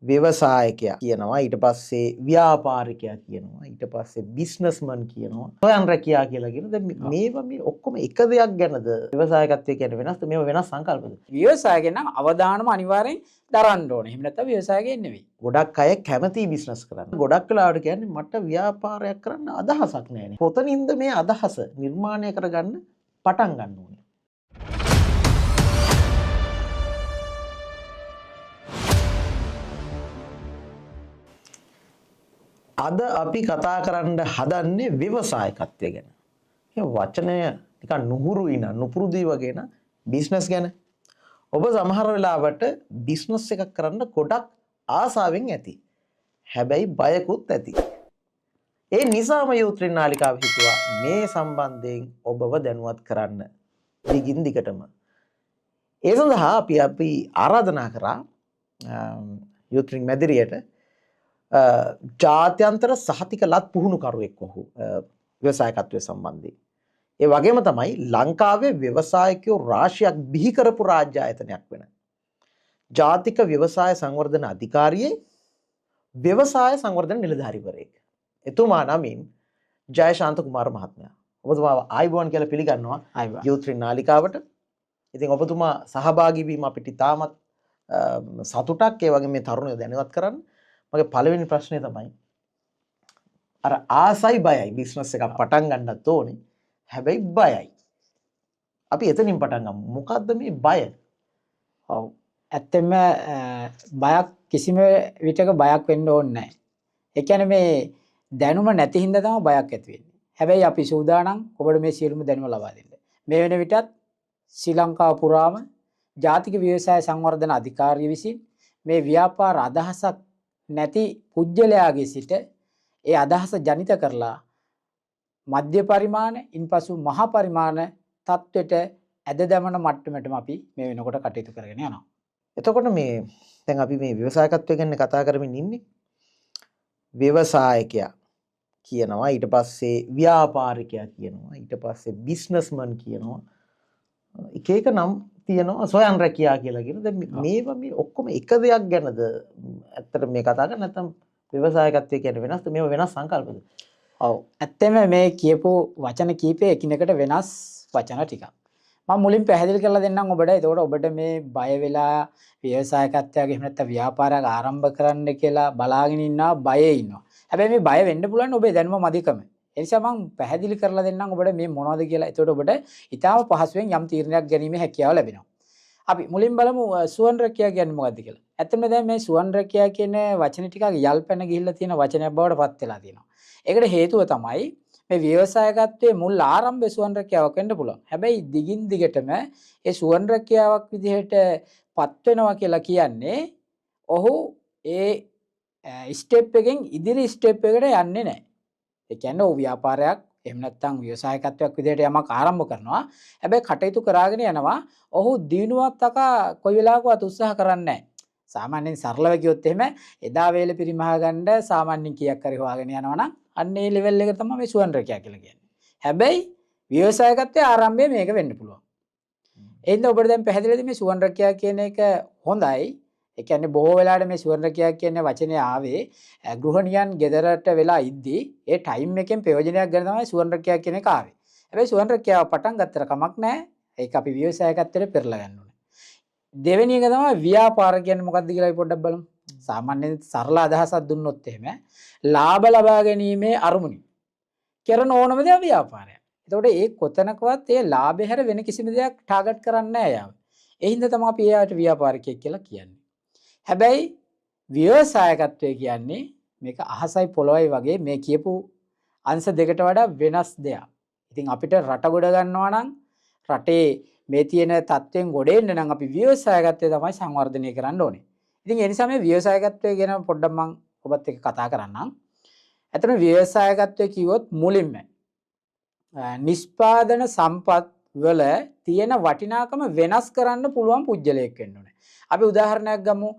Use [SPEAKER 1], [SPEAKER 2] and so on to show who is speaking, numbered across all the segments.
[SPEAKER 1] ව්‍යවසායකයා කියනවා ඊට පස්සේ ව්‍යාපාරිකයා කියනවා ඊට පස්සේ බිස්නස්මන් කියනවා ස්වයං රැකියා කියලා කියන දැන් මේවා මේ ඔක්කොම එක දෙයක් ගැනද ව්‍යවසායකත්වය කියන්නේ වෙනස්ද මේවා වෙනස් සංකල්පද
[SPEAKER 2] ව්‍යවසායකයන් නම් අවදානම අනිවාර්යෙන් දරන්න ඕනේ. එහෙම නැත්නම් ව්‍යවසායකයෙක් නෙවෙයි.
[SPEAKER 1] ගොඩක් අය කැමති බිස්නස් කරන්න ගොඩක් වෙලාවට කියන්නේ මට ව්‍යාපාරයක් කරන්න අදහසක් නැහැනේ කොතනින්ද මේ අදහස නිර්මාණය කරගන්න පටන් ගන්න ඕනේ අද අපි කතා කරන්න හදන්නේ ව්‍යවසායකත්වය ගැන. මේ වචනය නිකන් නුහුරුයි න නුපුරුදුයි වගේ න බිස්නස් ගැන. ඔබ සමහර වෙලාවට බිස්නස් එකක් කරන්න ගොඩක් ආසාවෙන් ඇති. හැබැයි බයකුත් ඇති. ඒ නිසාම යූත්‍රින් නාලිකාව හිතුවා මේ සම්බන්ධයෙන් ඔබව දැනුවත් කරන්න. දිගින් දිගටම. ඒ සඳහා අපි ආරාධනා කරා යූත්‍රින් මැදිරියට ජාත්‍යන්තර සහතික ලත් පුහුණුකරුවෙක් ඔහු ව්‍යවසායකත්වය සම්බන්ධයෙන්. ඒ වගේම තමයි ලංකාවේ ව්‍යවසායකයෝ රාශියක් බිහි කරපු රාජ්‍ය ආයතනයක් වෙන ජාතික ව්‍යවසාය සංවර්ධන අධිකාරියේ ව්‍යවසාය සංවර්ධන නිලධාරිවරයෙක්. එතුමා නමින් ජයශාන්ත කුමාර මහත්මයා. ඔබතුමා ආයුබෝවන් කියලා පිළිගන්නවා යූත්‍රින් නාලිකාවට. ඉතින් ඔබතුමා සහභාගී වීම අපිට ඉතාමත් සතුටක්. ඒ වගේ මේ තරුණයෝ දැනුවත් කරන්න. මගේ පළවෙනි ප්‍රශ්නේ තමයි අර ආසයි බයයි බිස්නස් එකක් පටන් ගන්නත් ඕනේ. හැබැයි බයයි. අපි එතනින් පටන් ගමු. මොකද්ද මේ බය?
[SPEAKER 2] ඔව්. ඇත්තෙන්ම බයක් කිසිම විටක බයක් වෙන්න ඕනේ නැහැ. ඒ කියන්නේ මේ දැනුම නැති හින්දා තමයි බයක් ඇති වෙන්නේ. හැබැයි අපි සූදානම් ඔබට මේ සියලුම දැනුම ලබා දෙන්න. මේ වෙන විටත් ශ්‍රී ලංකාව පුරාම ජාතික ව්‍යවසාය සංවර්ධන අධිකාරිය විසින් මේ ව්‍යාපාර අදහසක් නැති පුජ්‍යලයාගේ සිට ඒ අදහස ජනිත කරලා මධ්‍ය පරිමාණ ඉන්පසු මහා පරිමාණ තත්වෙට ඇද දමන මට්ටමටම අපි මේ වෙනකොට කටයුතු කරගෙන යනවා.
[SPEAKER 1] එතකොට මේ දැන් අපි මේ ව්‍යවසායකත්වය ගැන කතා කරමින් ඉන්නේ. ව්‍යවසායකයා කියනවා ඊට පස්සේ ව්‍යාපාරිකයා කියනවා ඊට පස්සේ බිස්නස්මන් කියනවා එක එක නම් තියෙනවා ස්වයං රැකියා කියලා කියන. දැන් මේවා මේ ඔක්කොම එක දෙයක් ගැනද ඇත්තට මේ කතා කරන්නේ නැත්නම් ව්‍යවසායකත්වය කියන්නේ වෙනස්ද මේවා වෙනස් සංකල්පද?
[SPEAKER 2] ඔව්. ඇත්තම මේ කියපු වචන කීපේ එකිනෙකට වෙනස් වචන ටිකක්. මම මුලින් පැහැදිලි කරලා දෙන්නම් ඔබට. එතකොට ඔබට මේ බය වෙලා ව්‍යවසායකත්වයක් එහෙම නැත්නම් ව්‍යාපාරයක් ආරම්භ කරන්න කියලා බලාගෙන ඉන්නවා බයේ ඉන්නවා. හැබැයි මේ බය වෙන්න පුළුවන් ඔබේ දැනුම මදිකම. ඒ නිසා මම පැහැදිලි කරලා දෙන්නම් ඔබට මේ මොනවද කියලා. එතකොට ඔබට ඊටාම පහසුවෙන් යම් තීරණයක් ගැනීමේ හැකියාව ලැබෙනවා. අපි මුලින් බලමු සුවන් රැකියා කියන්නේ මොකක්ද කියලා. ඇත්තටම දැන් මේ සුවන් රැකියා කියන වචනේ ටිකක් යල්පැන ගිහිල්ලා තියෙන වචනයක් බවට පත් වෙලා තියෙනවා. ඒකට හේතුව තමයි මේ ව්‍යවසායකත්වයේ මුල් ආරම්භය සුවන් රැකියාවක් වෙන්න පුළුවන්. හැබැයි දිගින් දිගටම ඒ සුවන් රැකියාවක් විදිහට පත් වෙනවා කියලා කියන්නේ ඔහු ඒ ස්ටෙප් එකෙන් ඉදිරි ස්ටෙප් එකට යන්නේ නැහැ. ඒ කියන්නේ ඔහු ව්‍යාපාරයක් එහෙම නැත්නම් ව්‍යවසායකත්වයක් විදිහට යමක් ආරම්භ කරනවා. හැබැයි කටයුතු කරාගෙන යනවා. ඔහු දිනුවත් අකා කොයි වෙලාවකවත් උත්සාහ කරන්නේ නැහැ. සාමාන්‍යයෙන් සරලව කිව්වොත් එහෙම එදා වේල පරිමහ ගන්න සාමාන්‍යයෙන් කීයක් හරි හොයාගෙන යනවා නම් අන්න ඒ ලෙවල් එක තමයි මේ සුවන් රැකියා කියලා කියන්නේ. හැබැයි ව්‍යවසායකත්වයේ ආරම්භය මේක වෙන්න පුළුවන්. එහෙනම් ඔබට දැන් පැහැදිලිද මේ සුවන් රැකියා කියන එක හොඳයි. ඒ කියන්නේ බොහෝ වෙලාවට මේ සුවන් රැකියා කියන වචනේ ආවේ ගෘහණියන් ගෙදරට වෙලා ඉද්දී ඒ ටයිම් එකෙන් ප්‍රයෝජනයක් ගන්න තමයි සුවන් රැකියා කියන එක ආවේ. හැබැයි සුවන් රැකියාව පටන් ගත්තට කමක් නැහැ. ඒක අපි ව්‍යවසායකත්වයට පෙරලා ගන්න ඕනේ. දෙවෙනි එක තමයි ව්‍යාපාර කියන්නේ මොකක්ද කියලා අපි පොඩ්ඩක් බලමු. සාමාන්‍යයෙන් සරල අදහසක් දුන්නොත් එහෙම ලාභ ලබා ගැනීමේ අරමුණින් කරන ඕනම දේ ව්‍යාපාරයක්. එතකොට ඒ කොතනකවත් ඒ ලාභය හැර වෙන කිසිම දෙයක් ටාගට් කරන්නේ නැහැ යාව. ඒ හින්දා තමයි අපි එයාට ව්‍යාපාරිකයෙක් කියලා කියන්නේ. හැබැයි ව්‍යවසායකත්වය කියන්නේ මේක අහසයි පොළොවයි වගේ මේ කියපු අංශ දෙකට වඩා වෙනස් දෙයක්. ඉතින් අපිට රට ගොඩ ගන්නවා නම් රටේ මේ තියෙන තත්ත්වෙන් ගොඩ එන්න නම් අපි ව්‍යවසායකත්වය තමයි සංවර්ධනය කරන්න ඕනේ. ඉතින් ඒ නිසා මේ ව්‍යවසායකත්වය ගැන පොඩ්ඩක් මම ඔබත් එක්ක කතා කරන්නම්. ඇත්තටම ව්‍යවසායකත්වය කිව්වොත් මුලින්ම නිෂ්පාදන සම්පත් වල තියෙන වටිනාකම වෙනස් කරන්න පුළුවන් පුජ්‍යලයක් වෙන්න ඕනේ. අපි උදාහරණයක් ගමු.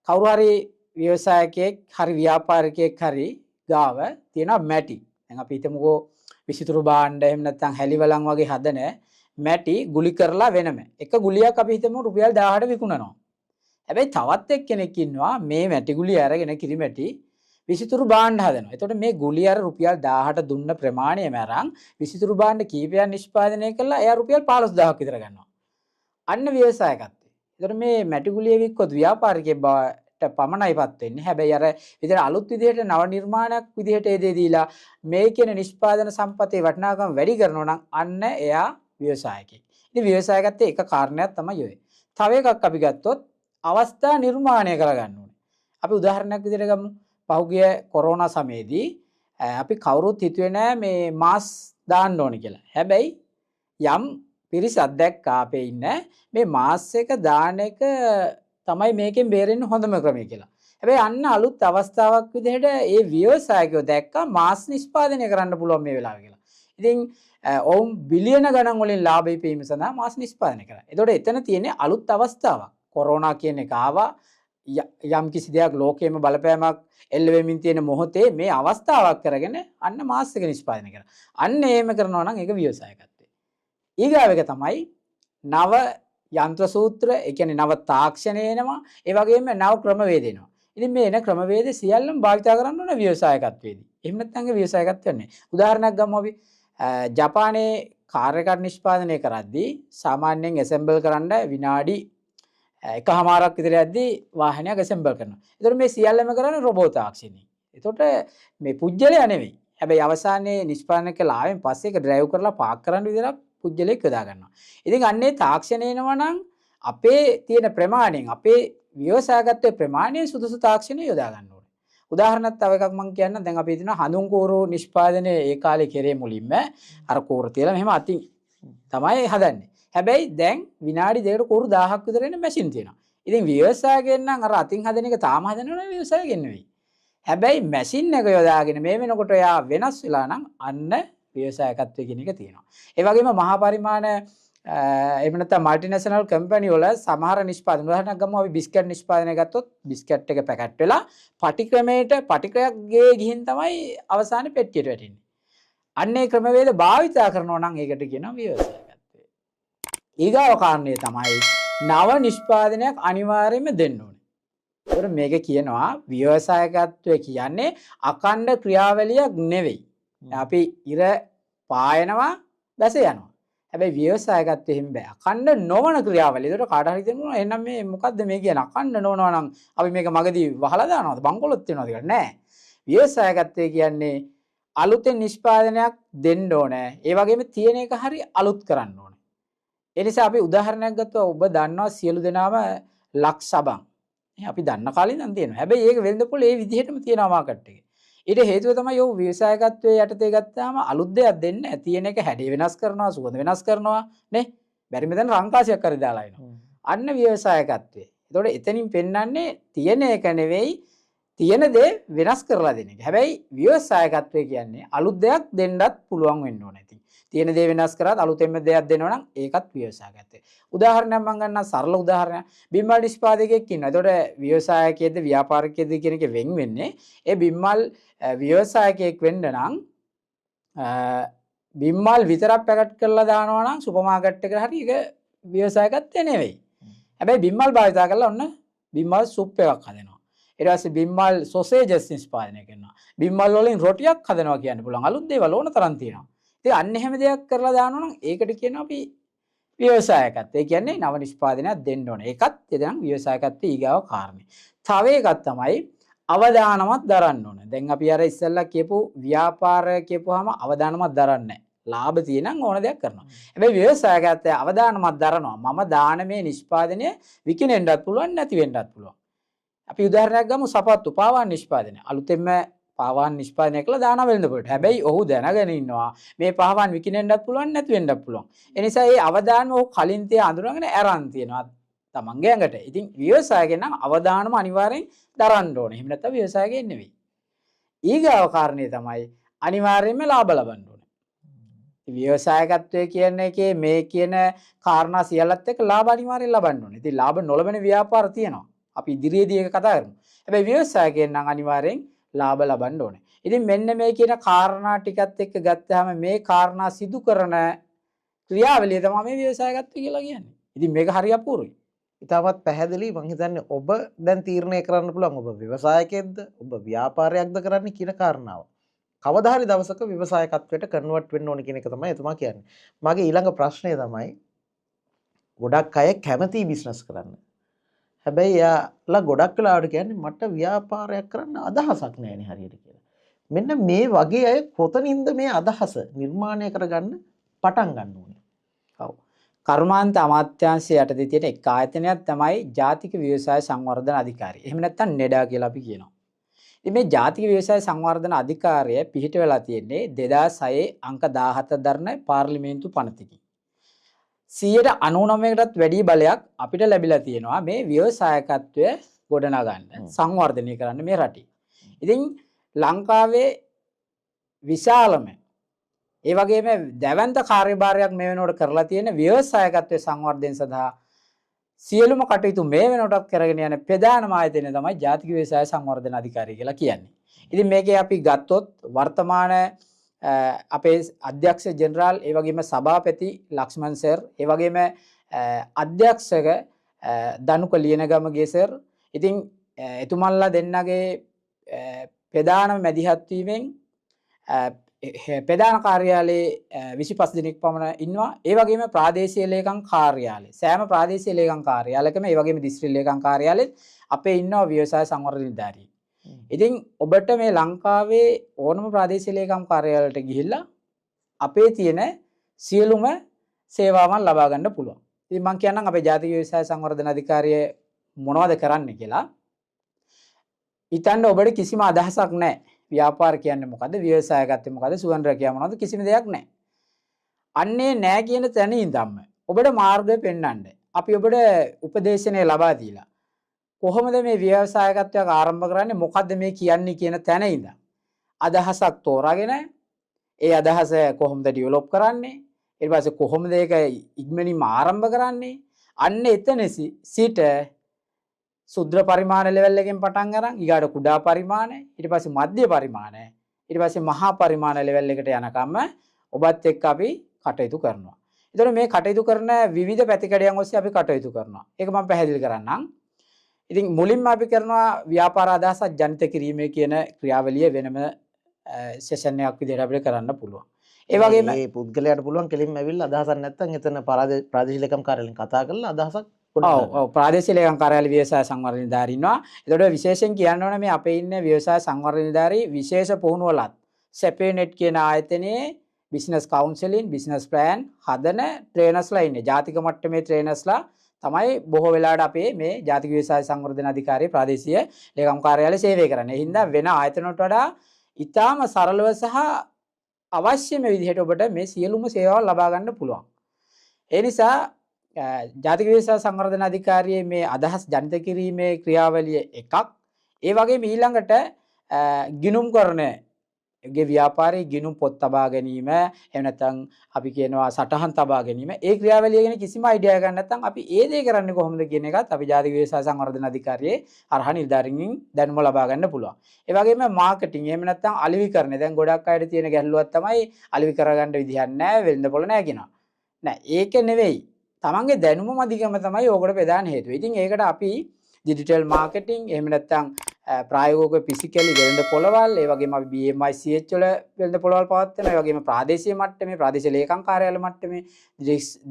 [SPEAKER 2] කවුරු හරි ව්‍යවසායකයෙක් හරි ව්‍යාපාරිකයෙක් හරි ගාව තියෙන මැටි. දැන් අපි හිතමුකෝ විසිතුරු භාණ්ඩ එහෙම නැත්නම් හැලිවලන් වගේ හදන මැටි ගුලි කරලා වෙනම. එක ගුලියක් අපි හිතමු රුපියල් 1000ට විකුණනවා. හැබැයි තවත් එක්කෙනෙක් ඉන්නවා මේ මැටි ගුලිය අරගෙන කිරිමැටි විසිතුරු භාණ්ඩ හදනවා. එතකොට මේ ගුලිය අර රුපියල් 1000ට දුන්න ප්‍රමාණයම අරන් විසිතුරු භාණ්ඩ කීපයක් නිෂ්පාදනය කළා එයා රුපියල් 15000ක් විතර ගන්නවා. අන්න ව්‍යවසායකත්වය. එතකොට මේ මැටි ගුලිය වික්කොත් ව්‍යාපාරිකයෙක් බවට පමණයිපත් වෙන්නේ. හැබැයි අර විතර අලුත් විදිහට නව නිර්මාණයක් විදිහට ඒ දේ දීලා මේ කියන නිෂ්පාදන සම්පතේ වටිනාකම වැඩි කරනවා නම් අන්න එයා ව්‍යවසායකයෙක්. ඉතින් ව්‍යවසායකත්වයේ එක කාරණයක් තමයි ඔය. තව එකක් අපි ගත්තොත් අවස්ථා නිර්මාණය කරගන්න ඕනේ. අපි උදාහරණයක් විදිහට ගමු. පහුගිය කොරෝනා සමයේදී අපි කවුරුත් හිතුවේ නෑ මේ මාස් දාන්න ඕනේ කියලා. හැබැයි යම් පිරිසක් දැක්කා අපේ ඉන්න මේ මාස් එක දාන එක තමයි මේකෙන් බේරෙන්න හොඳම ක්‍රමය කියලා. හැබැයි අන්න අලුත් අවස්ථාවක් විදිහට ඒ ව්‍යවසායකයෝ දැක්කා මාස් නිෂ්පාදනය කරන්න පුළුවන් මේ වෙලාව කියලා. ඉතින් ඔවුන් බිලියන ගණන් වලින් ලාභ ඉපීම සඳහා මාස් නිෂ්පාදනය කරා. එතකොට එතන තියෙන්නේ අලුත් අවස්ථාවක්. කොරෝනා කියන එක ආවා යම් කිසි දෙයක් ලෝකයේම බලපෑමක් එල්ල වෙමින් තියෙන මොහොතේ මේ අවස්ථාවක් කරගෙන අන්න මාස් එක නිෂ්පාදනය කරා. අන්න එහෙම කරනවා නම් ඒක ව්‍යවසායකත්වය. ඊගාව එක තමයි නව යන්ත්‍ර සූත්‍ර, ඒ කියන්නේ නව තාක්ෂණය එනවා, ඒ වගේම නව ක්‍රමවේද එනවා. ඉතින් මේ එන ක්‍රමවේද සියල්ලම භාවිත කරන්න ඕන ව්‍යවසායකත්වයේදී. එහෙම නැත්නම් ව්‍යවසායකත්වයක් නැහැ. උදාහරණයක් ගමු අපි ජපානයේ කාර් එකක් නිෂ්පාදනය කරද්දී සාමාන්‍යයෙන් ඇසෙම්බල් කරන්න විනාඩි එකමාරක් විතර යද්දී වාහනයක් ඇසෙම්බල් කරනවා. ඒතකොට මේ සියල්ලම කරන්නේ රොබෝට් තාක්ෂණයෙන්. ඒතකොට මේ පුජ්‍යලයා නෙවෙයි. හැබැයි අවසානයේ නිෂ්පාදනය කළා ආවෙන් පස්සේ ඒක ඩ්‍රයිව් කරලා පාක් කරන්න විතරක් පුජ්‍යලෙක් යොදා ගන්නවා. ඉතින් අන්නේ තාක්ෂණය එනවා නම් අපේ තියෙන ප්‍රමාණයෙන් අපේ ව්‍යවසායකත්වයේ ප්‍රමාණය සුදුසු තාක්ෂණය යොදා ගන්න ඕනේ. උදාහරණයක් තව එකක් මම කියන්නම්. දැන් අපි හිතනවා හඳුන් කෝරු නිෂ්පාදනය ඒ කාලේ කෙරේ මුලින්ම අර කෝර තියලා මෙහෙම අතින් තමයි හදන්නේ. හැබැයි දැන් විනාඩි දෙකකට කෝරු 1000ක් විතර එන මැෂින් තියෙනවා. ඉතින් ව්‍යවසායකයන් නම් අර අතින් හදන එක තාම හදනවනේ ව්‍යවසායකයන් නෙවෙයි. හැබැයි මැෂින් එක යොදාගෙන මේ වෙනකොට එයා වෙනස් වෙලා නම් අන්න ව්‍යවසායකත්වය කියන එක තියෙනවා. ඒ වගේම මහා පරිමාණ එහෙම නැත්නම් මල්ටිනේෂනල් කම්පැනි වල සමහර නිෂ්පාදන උදාහරණයක් ගමු අපි බිස්කට් නිෂ්පාදනය ගත්තොත් බිස්කට් එක පැකට් වෙලා පටික්‍රමයට පටික්‍රයක් ගේ ගිහින් තමයි අවසානයේ පෙට්ටියට වැටෙන්නේ. අන්නේ ක්‍රමවේද භාවිතා කරනවා නම් ඒකට කියනවා ව්‍යවසායකත්වය. ඊගාව කාරණේ තමයි නව නිෂ්පාදනයක් අනිවාර්යයෙන්ම දෙන්න ඕනේ. ඒතර මේක කියනවා ව්‍යවසායකත්වය කියන්නේ අකණ්ඩ ක්‍රියාවලියක් නෙවෙයි. අපි ඉර පායනවා දැස යනවා. හැබැයි ව්‍යවසායකත්වයෙන් එහෙම බෑ. අකණ්ඩ නොවන ක්‍රියාවලිය. ඒකට කාට හරි දෙන්නවා එහෙනම් මේ මොකද්ද මේ කියන්නේ අකණ්ඩ නොවනවා නම් අපි මේක මගදී වහලා දානවද බංකොලොත් වෙනවද කියලා නෑ. ව්‍යවසායකත්වය කියන්නේ අලුතෙන් නිෂ්පාදනයක් දෙන්න ඕනේ. ඒ වගේම තියෙන එක හරි අලුත් කරන්න ඕනේ. ඒ නිසා අපි උදාහරණයක් ගත්තා ඔබ දන්නවා සියලු දෙනාම ලක්ස් සබන්. අපි දන්න කාලේ ඉඳන් තියෙනවා. හැබැයි ඒක වෙළඳපොළ ඒ විදිහටම තියෙනවා මාකට් එකේ. ඊට හේතුව තමයි ඔව් ව්‍යවසායකත්වයේ යටතේ ගත්තාම අලුත් දෙයක් දෙන්න තියෙන එක හැඩේ වෙනස් කරනවා සුවඳ වෙනස් කරනවා නේ බැරි මෙතන රංකාසියක් හරි දාලා එනවා අන්න ව්‍යවසායකත්වයේ. ඒතකොට එතනින් පෙන්වන්නේ තියෙන එක නෙවෙයි තියෙන දේ වෙනස් කරලා දෙන එක. හැබැයි ව්‍යවසායකත්වය කියන්නේ අලුත් දෙයක් දෙන්නත් පුළුවන් වෙන්න ඕනේ. ඉතින් තියෙන දේ වෙනස් කරාත් අලුතෙන්ම දෙයක් දෙනවා නම් ඒකත් ව්‍යවසායකත්වය. උදාහරණයක් මම ගන්නම් සරල උදාහරණයක්. බිම්මල් නිෂ්පාදකයෙක් ඉන්නවා. ඒතකොට ව්‍යවසායකයේද ව්‍යාපාරිකයේද කියන එක වෙන් වෙන්නේ ඒ බිම්මල් ව්‍යවසායකයෙක් වෙන්න නම් බිම්මල් විතරක් පැකට් කරලා දානවා නම් සුපර් මාකට් එකට හරි ඒක ව්‍යවසායකත්වය නෙවෙයි. හැබැයි බිම්මල් භාවිත කරලා ඔන්න බිම්මල් සුප් එකක් හදනවා. ඊට පස්සේ බිම්මල් සොසේජස් නිෂ්පාදනය කරනවා. බිම්මල් වලින් රොටියක් හදනවා කියන්න පුළුවන්. අලුත් දේවල් ඕන තරම් තියෙනවා. ඉතින් අන්න එහෙම දෙයක් කරලා දානවා නම් ඒකට කියනවා අපි ව්‍යවසායකත්වය. ඒ කියන්නේ නව නිෂ්පාදනයක් දෙන්න ඕනේ. ඒකත් එදන් ව්‍යවසායකත්වයේ ඊගාව කාරණේ. තව එකක් තමයි අවදානමක් දරන්න ඕනේ. දැන් අපි අර ඉස්සෙල්ලා කියපු ව්‍යාපාරය කියපුවාම අවදානමක් දරන්නේ නැහැ. ලාභ තියෙනම් ඕන දෙයක් කරනවා. හැබැයි ව්‍යවසායකත්වයේ අවදානමක් දරනවා. මම දාන මේ නිෂ්පාදනය විකිනෙන්නත් පුළුවන් නැති වෙන්නත් පුළුවන්. අපි උදාහරණයක් ගමු සපත්තු පාවාන් නිෂ්පාදනය. අලුතෙන්ම පාවාන් නිෂ්පාදනය කළා දාන වෙළඳපොළට. හැබැයි ඔහු දැනගෙන ඉන්නවා මේ පාවාන් විකිනෙන්නත් පුළුවන් නැති වෙන්නත් පුළුවන්. ඒ නිසා මේ අවදානම ඔහු කලින් තිය අඳුරගෙන අරන් තියනවා තමන්ගේ ඇඟට. ඉතින් ව්‍යවසායකෙන් නම් අවදානම අනිවාර්යෙන් දරන්න ඕනේ. එහෙම නැත්නම් ව්‍යවසායකෙන් නෙවෙයි. ඊගාව කාරණේ තමයි අනිවාර්යයෙන්ම ලාභ ලබන්න ඕනේ. ව්‍යවසායකත්වයේ කියන එකේ මේ කියන කාරණා සියල්ලත් එක්ක ලාභ අනිවාර්යෙන් ලබන්න ඕනේ. ඉතින් ලාභ නොලබන ව්‍යාපාර තියෙනවා. අපි ඉදිරියේදී ඒක කතා කරමු. හැබැයි ව්‍යවසායකයන් නම් අනිවාර්යෙන් ලාභ ලබන්න ඕනේ. ඉතින් මෙන්න මේ කියන කාරණා ටිකත් එක්ක ගත්තාම මේ කාරණා සිදු කරන ක්‍රියාවලිය තමයි මේ ව්‍යවසායකත්වය කියලා කියන්නේ. ඉතින් මේක හරි අපූර්වයි.
[SPEAKER 1] ඉතාමත් පැහැදිලි. මම හිතන්නේ ඔබ දැන් තීරණය කරන්න පුළුවන් ඔබ ව්‍යවසායකයෙක්ද ඔබ ව්‍යාපාරයක්ද කරන්නේ කියන කාරණාව. කවදා හරි දවසක ව්‍යවසායකත්වයට කන්වර්ට් වෙන්න ඕන කියන එක තමයි එතුමා කියන්නේ. මගේ ඊළඟ ප්‍රශ්නය තමයි ගොඩක් අය කැමති බිස්නස් කරන්න. හැබැයි එයාලා ගොඩක් වෙලාවට කියන්නේ මට ව්‍යාපාරයක් කරන්න අදහසක් නැහැ නේ හරියට කියලා. මෙන්න මේ වගේ අය කොතනින්ද මේ අදහස නිර්මාණය කරගන්න පටන් ගන්න ඕනේ?
[SPEAKER 2] ඔව්. කර්මාන්ත අමාත්‍යාංශය යටතේ තියෙන එක් ආයතනයක් තමයි ජාතික ව්‍යවසාය සංවර්ධන අධිකාරිය. එහෙම නැත්නම් නෙඩා කියලා අපි කියනවා. ඉතින් මේ ජාතික ව්‍යවසාය සංවර්ධන අධිකාරිය පිහිට වෙලා තියෙන්නේ 2006 අංක 17 දරන පාර්ලිමේන්තු පනතකින්. 99%කටත් වැඩි බලයක් අපිට ලැබිලා තියෙනවා මේ ව්‍යවසායකත්වය ගොඩනගන්න සංවර්ධනය කරන්න මේ රටේ. ඉතින් ලංකාවේ විශාලම ඒ වගේම දැවැන්ත කාර්යභාරයක් මේ වෙනකොට කරලා තියෙන ව්‍යවසායකත්වයේ සංවර්ධනය සඳහා සියලුම කටයුතු මේ වෙනකොටත් කරගෙන යන ප්‍රධානම ආයතනය තමයි ජාතික ව්‍යවසාය සංවර්ධන අධිකාරිය කියලා කියන්නේ. ඉතින් මේකේ අපි ගත්තොත් වර්තමාන අපේ අධ්‍යක්ෂ ජෙනරාල් ඒ වගේම සභාපති ලක්ෂ්මන් සර් ඒ වගේම අධ්‍යක්ෂක දනුක ලියනගමගේ සර් ඉතින් එතුමන්ලා දෙන්නගේ ප්‍රධාන මැදිහත් වීමෙන් ප්‍රධාන කාර්යාලයේ 25 දිනක් පමණ ඉන්නවා. ඒ වගේම ප්‍රාදේශීය ලේකම් කාර්යාලය සෑම ප්‍රාදේශීය ලේකම් කාර්යාලයකම ඒ වගේම දිස්ත්‍රික් ලේකම් කාර්යාලෙත් අපේ ඉන්නවා ව්‍යවසාය සංවර්ධන නිලධාරියෙක්. ඉතින් ඔබට මේ ලංකාවේ ඕනම ප්‍රාදේශීය ලේකම් කාර්යාලයට ගිහිල්ලා අපේ තියෙන සියලුම සේවාවන් ලබා ගන්න පුළුවන්. ඉතින් මම කියන්නම් අපේ ජාතික ව්‍යවසාය සංවර්ධන අධිකාරිය මොනවද කරන්නේ කියලා. හිතන්න ඔබට කිසිම අදහසක් නැහැ. ව්‍යාපාර කියන්නේ මොකද්ද? ව්‍යවසායකත්වය මොකද්ද? සුවඳ රැකියාව මොනවද? කිසිම දෙයක් නැහැ. අන්නේ නැහැ කියන තැන ඉඳන්ම ඔබට මාර්ගය පෙන්වන්න. අපි ඔබට උපදේශනය ලබා දීලා කොහොමද මේ ව්‍යවසායකත්වයක් ආරම්භ කරන්නේ? මොකද්ද මේ කියන්නේ කියන තැන ඉඳන් අදහසක් තෝරාගෙන ඒ අදහස කොහොමද ඩෙවලොප් කරන්නේ? ඊට පස්සේ කොහොමද ඒක ඉක්මනින්ම ආරම්භ කරන්නේ? අන්න එතන සිට සුද්‍ර පරිමාණ ලෙවල් එකෙන් පටන් අරන් ඊගාට කුඩා පරිමාණ ඊට පස්සේ මධ්‍ය පරිමාණ ඊට පස්සේ මහා පරිමාණ ලෙවල් එකට යනකම් ඔබත් එක්ක අපි කටයුතු කරනවා. ඒතකොට මේ කටයුතු කරන විවිධ පැතිකඩයන් ඔස්සේ අපි කටයුතු කරනවා. ඒක මම පැහැදිලි කරන්නම්. ඉතින් මුලින්ම අපි කරනවා ව්‍යාපාර අදහසක් ජනිත කිරීමේ කියන ක්‍රියාවලිය වෙනම සෙෂන් එකක් විදිහට අපිට කරන්න පුළුවන්. ඒ වගේම
[SPEAKER 1] මේ පුද්ගලයාට පුළුවන් කෙලින්ම ඇවිල්ලා අදහසක් නැත්නම් එතන ප්‍රාදේශීය ලේකම් කාර්යාලයෙන් කතා කරලා අදහසක්
[SPEAKER 2] ඔව් ප්‍රාදේශීය ලේකම් කාර්යාලය ව්‍යවසාය සංවර්ධන නිලධාරී ඉන්නවා. ඒතකොට විශේෂයෙන් කියන්න ඕනේ මේ අපේ ඉන්න ව්‍යවසාය සංවර්ධන නිලධාරී විශේෂ පුහුණුවලත් සෙපේනෙට් කියන ආයතනයේ බිස්නස් කවුන්සලින් බිස්නස් ප්ලෑන් හදන ට්‍රේනර්ස්ලා ඉන්නේ. ජාතික මට්ටමේ ට්‍රේනර්ස්ලා තමයි බොහෝ වෙලාවට අපේ මේ ජාතික ව්‍යවසාය සංවර්ධන අධිකාරියේ ප්‍රාදේශීය ලේකම් කාර්යාලය සේවය කරන්නේ. ඒ හින්දා වෙන ආයතනවලට වඩා ඉතාම සරලව සහ අවශ්‍යම විදිහට ඔබට මේ සියලුම සේවාවන් ලබා ගන්න පුළුවන්. ඒ නිසා ජාතික ව්‍යවසාය සංවර්ධන අධිකාරියේ මේ අදහස් ජනිත කිරීමේ ක්‍රියාවලිය එකක්. ඒ වගේම ඊළඟට ගිණුම් කරනගේ ව්‍යාපාරයේ ගිණුම් පොත් තබා ගැනීම එහෙම නැත්නම් අපි කියනවා සටහන් තබා ගැනීම ඒ ක්‍රියාවලිය ගැන කිසිම අයිඩියා එකක් නැත්නම් අපි ඒ දේ කරන්නේ කොහොමද කියන එකත් අපි ජාතික ව්‍යවසාය සංවර්ධන අධිකාරියේ අරහා නිලධාරීන්ගෙන් දැනුම ලබා ගන්න පුළුවන්. ඒ වගේම මාකටිං එහෙම නැත්නම් අලෙවිකරණය දැන් ගොඩක් අයට තියෙන ගැටලුවක් තමයි අලෙවි කරගන්න විදිහක් නැහැ වෙළඳ පොළ නැහැ කියනවා. නෑ ඒක නෙවෙයි. තමන්ගේ දැනුම මදිකම තමයි ඕකට ප්‍රධාන හේතුව. ඉතින් ඒකට අපි ඩිජිටල් මාකටිං එහෙම නැත්නම් ප්‍රායෝගික ෆිසිකලි වෙළඳ පොළවල් ඒ වගේම අපි BMI CH වල වෙළඳ පොළවල් පවත්වනවා. ඒ වගේම ප්‍රාදේශීය මට්ටමේ ප්‍රාදේශීය ලේකම් කාර්යාලය මට්ටමේ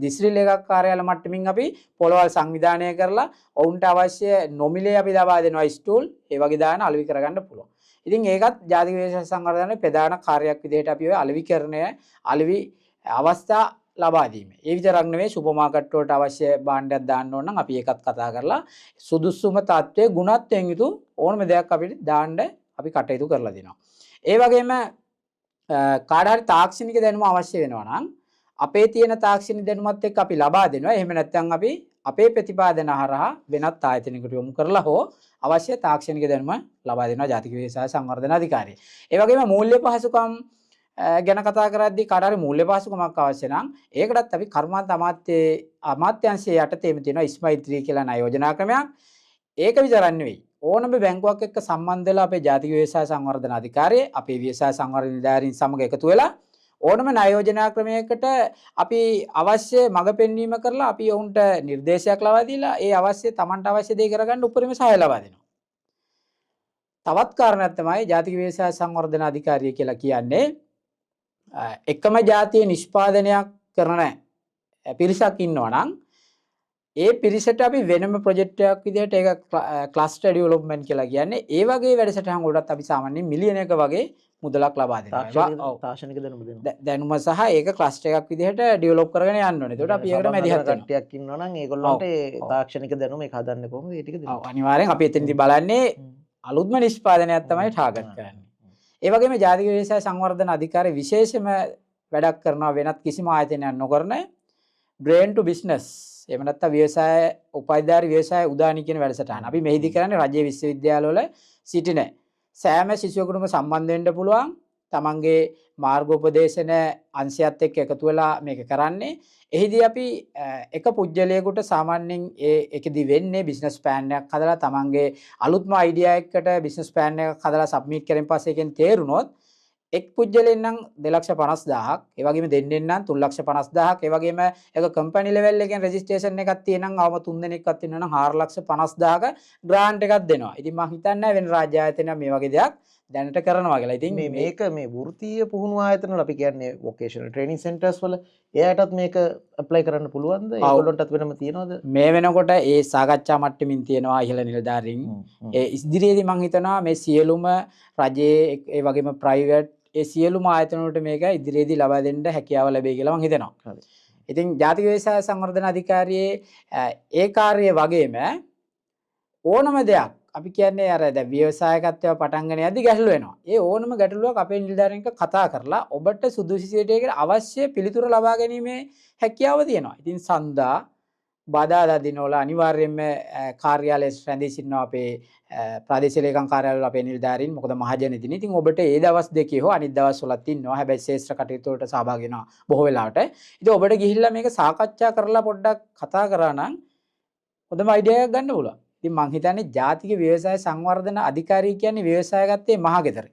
[SPEAKER 2] දිස්ත්‍රික් ලේකම් කාර්යාලය මට්ටමින් අපි පොළවල් සංවිධානය කරලා ඔවුන්ට අවශ්‍ය නොමිලේ අපි ලබා දෙනවා ස්ටූල් ඒ වගේ දාන අලෙවි කරගන්න පුළුවන්. ඉතින් ඒකත් ජාතික ව්‍යවසාය සංවර්ධනයේ ප්‍රධාන කාර්යයක් විදිහට අපි ඔය අලෙවිකරණය අලෙවි අවස්ථා ලබා දීම. ඒ විතරක් නෙවෙයි සුපර් මාකට් වලට අවශ්‍ය භාණ්ඩයක් දාන්න ඕන නම් අපි ඒකත් කතා කරලා සුදුසුම තත්ත්වයේ ගුණත්වයෙන් යුතු ඕනම දෙයක් අපිට දාන්න අපි කටයුතු කරලා දෙනවා. ඒ වගේම කාට හරි තාක්ෂණික දැනුම අවශ්‍ය වෙනවා නම් අපේ තියෙන තාක්ෂණික දැනුමත් එක්ක අපි ලබා දෙනවා. එහෙම නැත්නම් අපි අපේ ප්‍රතිපාදන හරහා වෙනත් ආයතනයකට යොමු කරලා හෝ අවශ්‍ය තාක්ෂණික දැනුම ලබා දෙනවා ජාතික ව්‍යවසාය සංවර්ධන අධිකාරිය. ඒ වගේම මූල්‍ය පහසුකම් ගැන කතා කරද්දී කාට හරි මූල්‍ය පහසුකමක් අවශ්‍ය නම් ඒකටත් අපි කර්මාන්ත අමාත්‍යාංශයේ යටතේම තියෙන ඉස්මෛත්‍රී කියලා ණය යෝජනා ක්‍රමයක්. ඒක විතරක් නෙවෙයි ඕනම බැංකුවක් එක්ක සම්බන්ධ වෙලා අපේ ජාතික ව්‍යවසාය සංවර්ධන අධිකාරිය අපේ ව්‍යවසාය සංවර්ධන නිලධාරීන් සමග එකතු වෙලා ඕනම ණයෝජනා ක්‍රමයකට අපි අවශ්‍ය මඟ පෙන්වීම කරලා අපි ඔවුන්ට නිර්දේශයක් ලබා දීලා ඒ අවශ්‍ය Tamanට අවශ්‍ය දේ කරගන්න උපරිම සහාය ලබා දෙනවා. තවත් කාරණයක් තමයි ජාතික ව්‍යවසාය සංවර්ධන අධිකාරිය කියලා කියන්නේ එකම ජාතිය නිෂ්පාදනයක් කරන පිරිසක් ඉන්නවා නම් ඒ පිරිසට අපි වෙනම ප්‍රොජෙක්ට් එකක් විදිහට ඒක ක්ලස්ටර් ඩෙවලොප්මන්ට් කියලා කියන්නේ ඒ වගේ වැඩසටහන් වලටත් අපි සාමාන්‍යයෙන් මිලියන එක වගේ මුදලක් ලබා දෙනවා.
[SPEAKER 1] තාක්ෂණික දැනුම දෙනවා.
[SPEAKER 2] දැනුම සහ ඒක ක්ලස්ටර් එකක් විදිහට ඩෙවලොප් කරගෙන යන්න ඕනේ. ඒකට අපි ඒකට මැදිහත් වෙනවා.
[SPEAKER 1] කට්ටියක් ඉන්නවා නම් ඒගොල්ලන්ට ඒ තාක්ෂණික දැනුම ඒක හදන්නේ කොහොමද ඒ ටික දෙනවා.
[SPEAKER 2] ඔව් අනිවාර්යෙන් අපි එතනදී බලන්නේ අලුත්ම නිෂ්පාදනයක් තමයි ටාගට් කරන්නේ. ඒ වගේම ජාතික ව්‍යවසාය සංවර්ධන අධිකාරිය විශේෂම වැඩක් කරනවා වෙනත් කිසිම ආයතනයක් නොකරන brain to business එහෙම නැත්නම් ව්‍යවසාය උපාධිධාරී ව්‍යවසාය උදානි කියන වැඩසටහන. අපි මෙහිදී කරන්නේ රජයේ විශ්වවිද්‍යාලවල සිටින සෑම ಶಿಶුවෙකුටම සම්බන්ධ වෙන්න පුළුවන්. තමන්ගේ මාර්ගෝපදේශන අංශයත් එක්ක එකතු වෙලා මේක කරන්නේ. එහිදී අපි එක පුජ්‍යලයකට සාමාන්‍යයෙන් ඒකෙදි වෙන්නේ බිස්නස් ප්ලෑන් එකක් හදලා තමන්ගේ අලුත්ම අයිඩියා එකකට බිස්නස් ප්ලෑන් එකක් හදලා සබ්මිට් කරන් පස්සේ එකෙන් තේරුනොත් එක් පුජ්‍යලෙන් නම් 2,50,000ක් ඒ වගේම දෙන්නෙන් නම් 3,50,000ක් ඒ වගේම එක කම්පැනි ලෙවල් එකෙන් රෙජිස්ට්‍රේෂන් එකක් තියෙනම් අවම 3 දෙනෙක්වත් ඉන්නවා නම් 4,50,000ක ග්‍රාන්ට් එකක් දෙනවා. ඉතින් මම හිතන්නේ වෙන රාජ්‍ය ආයතනයක් මේ වගේ දෙයක් දැනට කරනවා කියලා. ඉතින්
[SPEAKER 1] මේක මේ වෘත්තීය පුහුණු ආයතන වල අපි කියන්නේ වොකේෂනල් ට්‍රේනින් සෙන්ටර්ස් වල එයාටත් මේක ඇප්ලයි කරන්න පුළුවන්ද? ඒගොල්ලොන්ටත් වෙනම තියනවද?
[SPEAKER 2] මේ වෙනකොට ඒ සාකච්ඡා මට්ටමින් තියෙනවා ඉහළ නිලධාරීන්. ඒ ඉදිරියේදී මම හිතනවා මේ සියලුම රජයේ ඒ වගේම ප්‍රයිවට් ඒ සියලුම ආයතන වලට මේක ඉදිරියේදී ලබා දෙන්න හැකියාව ලැබෙයි කියලා මම හිතනවා.
[SPEAKER 1] හරි.
[SPEAKER 2] ඉතින් ජාතික ව්‍යවසාය සංවර්ධන අධිකාරියේ ඒ කාර්යය වගේම ඕනම දෙයක් අපි කියන්නේ අර දැන් ව්‍යවසායකත්වය පටන් ගන්න යද්දි ගැටලු වෙනවා. ඒ ඕනම ගැටලුවක් අපේ නිලධාරීන්ට කතා කරලා ඔබට සුදුසුසිතේකට අවශ්‍ය පිළිතුර ලබා ගැනීමේ හැකියාව තියෙනවා. ඉතින් සඳා බාධා දිනවල අනිවාර්යයෙන්ම කාර්යාලයේ රැඳී සිටිනවා අපේ ප්‍රාදේශීය ලේකම් කාර්යාලවල අපේ නිලධාරීන්. මොකද මහජන දින. ඉතින් ඔබට ඒ දවස් දෙකේ හෝ අනිත් දවස් වලත් ඉන්නවා. හැබැයි ශේෂ්ත්‍ර කටයුතු වලට සහභාගී වෙනවා බොහෝ වෙලාවට. ඉතින් ඔබට ගිහිල්ලා මේක සාකච්ඡා කරලා පොඩ්ඩක් කතා කරා නම් හොඳම අයිඩියා එකක් ගන්න පුළුවන්. ඉතින් මං හිතන්නේ ජාතික ව්‍යවසාය සංවර්ධන අධිකාරිය කියන්නේ ව්‍යවසායගත්තේ මහගෙදර.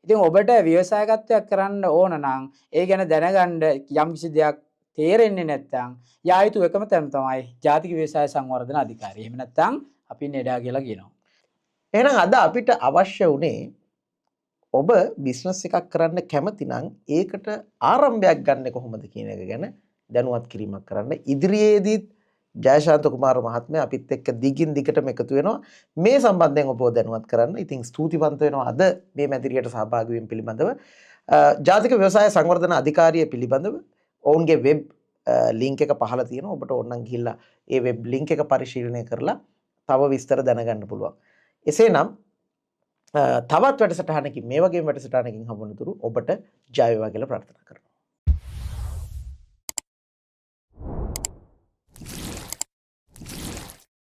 [SPEAKER 2] ඉතින් ඔබට ව්‍යවසායගතයක් කරන්න ඕන නම් ඒ ගැන දැනගන්න යම් කිසි දෙයක් තේරෙන්නේ නැත්නම් යා යුතු එකම තැන තමයි ජාතික ව්‍යවසාය සංවර්ධන අධිකාරිය. එහෙම නැත්නම් අපි නෙඩා කියලා කියනවා.
[SPEAKER 1] එහෙනම් අද අපිට අවශ්‍ය උනේ ඔබ බිස්නස් එකක් කරන්න කැමති නම් ඒකට ආරම්භයක් ගන්න කොහොමද කියන එක ගැන දැනුවත් කිරීමක් කරන්න. ඉදිරියේදී ජයශාන්ත කුමාර මහත්මයා අපිත් එක්ක දිගින් දිගටම එකතු වෙනවා මේ සම්බන්ධයෙන් ඔබව දැනුවත් කරන්න. ඉතින් ස්තුතිවන්ත වෙනවා අද මේ මැදිරියට සහභාගී වීම පිළිබඳව. ජාතික ව්‍යවසාය සංවර්ධන අධිකාරිය පිළිබඳව ඔවුන්ගේ වෙබ් ලින්ක් එක පහළ තියෙනවා. ඔබට ඕන නම් ගිහිල්ලා ඒ වෙබ් ලින්ක් එක පරිශීලනය කරලා තව විස්තර දැනගන්න පුළුවන්. එසේනම් තවත් වැඩසටහනකින් මේ වගේම වැඩසටහනකින් හමු වෙනතුරු ඔබට ජය වේවා කියලා ප්‍රාර්ථනා කරනවා.